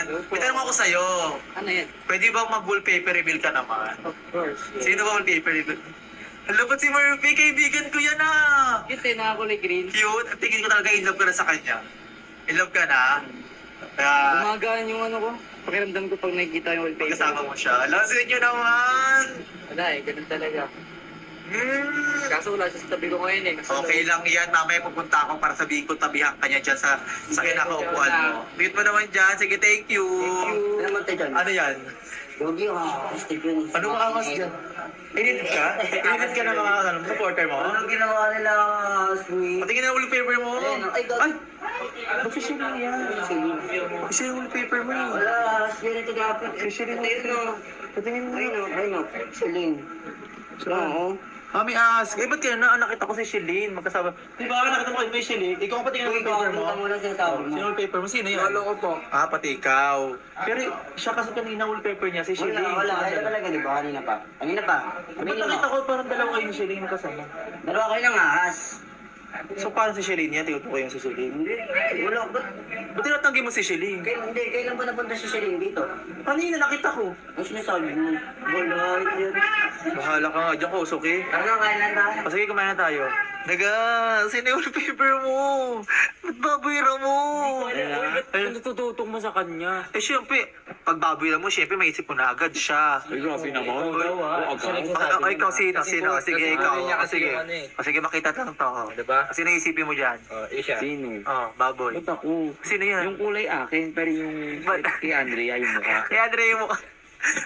naman. May tanong ako sa'yo. Ano yan? Pwede bang mag-wallpaper reveal ka naman? Of course. Sino ba wallpaper reveal? Hello, ba't si Murphy? Kaibigan ko yan ah! Cute eh, nakakulay green. Cute. At tingin ko talaga in love ka na sa kanya. In love ka na? Kaya Gumagaan yung ano ko. Pakiramdam ko pag nakikita yung wallpaper. kasama mo siya. Alam, sa inyo naman! Wala eh, ganun talaga. Hmm. Kaso wala siya sa tabi ko ngayon eh. Kasi Okay lang yan. Mamaya pupunta ako para sabihin ko tabihan ka niya dyan sa kinakaupuan mo. Tweet mo naman dyan. Sige, thank you. Ano naman tayo dyan? Ano yan? Gogi yung Steve yun. Ano ka angas dyan? Init ka? Init ka na mga supporter mo? Ano ginawa nila, sweet? Patingin na wallpaper mo. Ayun, ay, God. Ay! Mag-shilling yan. Kasi yung wallpaper mo eh. Wala, spirit to graphic. Shilling mo. Ayun, no. Patingin mo. Ayun, no. Celine. Oo. Mami ask, ba't kaya nakita ko si Shilin? Magkasama. Di ba nakita mo kayo may Shilin? Ikaw ang patingin ng wallpaper mo. Ikaw muna sinasabi mo. Sino wallpaper mo? Sino yan? Lolo ko po. Ah, pati ikaw. Pero siya kasi kanina wallpaper niya, si Shilin. Wala. Ayun talaga, di ba? Kanina pa. Ba't nakita ko parang dalawa kayong Shilin magkasama? Dalawa kayo ng ahas. So paano si Shilin niya? Tingnan ko yung si Shilin. Hindi. Wala. Ba't tinatanggi mo si Shilin? Kailan ba napunta si Celine dito? Kanina nakita ko. Ang sinasabi mo. Wala. Yun. Bahala ka nga dyan, Kosuke. Ano, kailan ba? O sige, kumain na tayo. Naga, sino yung wallpaper mo? Ba't babayra mo? Ano tututong mo sa kanya? Eh, syempre, pag babayra mo, syempre, maisip mo na agad siya. Ay, grabe naman. Ay, ikaw, sino? Sige, ikaw. Sige. Sige, makita lang to. Diba? Sino isipin mo dyan? Siya. Sino? Oh, baboy. Ba't ako? Sino yan? Yung kulay akin, pero yung kay Andrea yung mukha. Kaya, Andre, mo.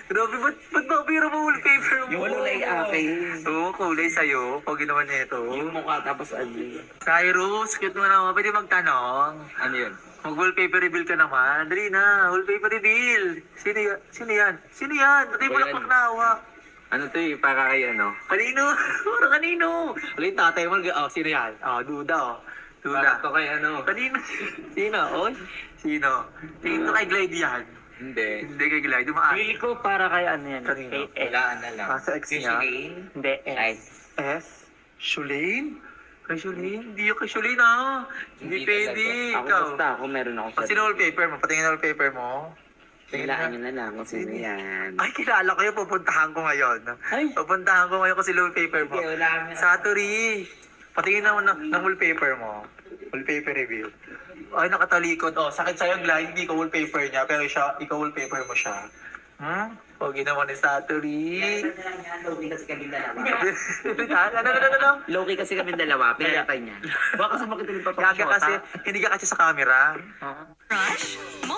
Grabe, ba't babayra mo wallpaper mo? Yung kulay akin. Oo, kulay sa'yo. Pag ginawa nito. Yung mukha tapos Andrea. Cyrus, cute mo naman. Pwede magtanong. Ano yun? Mag-wallpaper reveal ka naman. Dali na, wallpaper reveal. Sino yan? Sino yan? Sino yan? Ba't yung bulaklak na hawak? Ano to eh, para kay ano? Kanino? Parang kanino? Wala yung tatay mo. Oh, sino yan? Oh, duda oh. Para Duda. to kay ano? Kanino? Sino? Oy? Sino? Tingin ko kay Glide yan. Hindi. Hindi kay Glide. Dumaan. Feel ko para kay ano yan. Kanino? Kay S. Wala na lang. Ah, sa ex Si niya? Shilane? Hindi, S. S? Shulane? Kay Shulane? Hindi yung kay Shulane ah. Hindi pwede. Ako Ikaw. basta ako, meron ako Ah, sino wallpaper mo? Patingin na wallpaper mo. Tingnan nyo na lang kung sino yan. Ay, kilala ko yun. Pupuntahan ko ngayon. Ay! Pupuntahan ko ngayon kasi wallpaper mo. Sige, wala kami. Satori! Patingin naman ng wallpaper mo. Wallpaper review. Ay, nakatalikod. Oh, sakit sa'yo, Glide. Hindi ko wallpaper niya, pero siya, ikaw wallpaper mo siya. Hmm? Pogi naman ni Satori. Logi kasi kami dalawa. Ano? Low-key kasi kami dalawa, pinatay niya. Baka sa makita yung Gaga kasi, hindi ka kasi sa camera. Rush, Mo,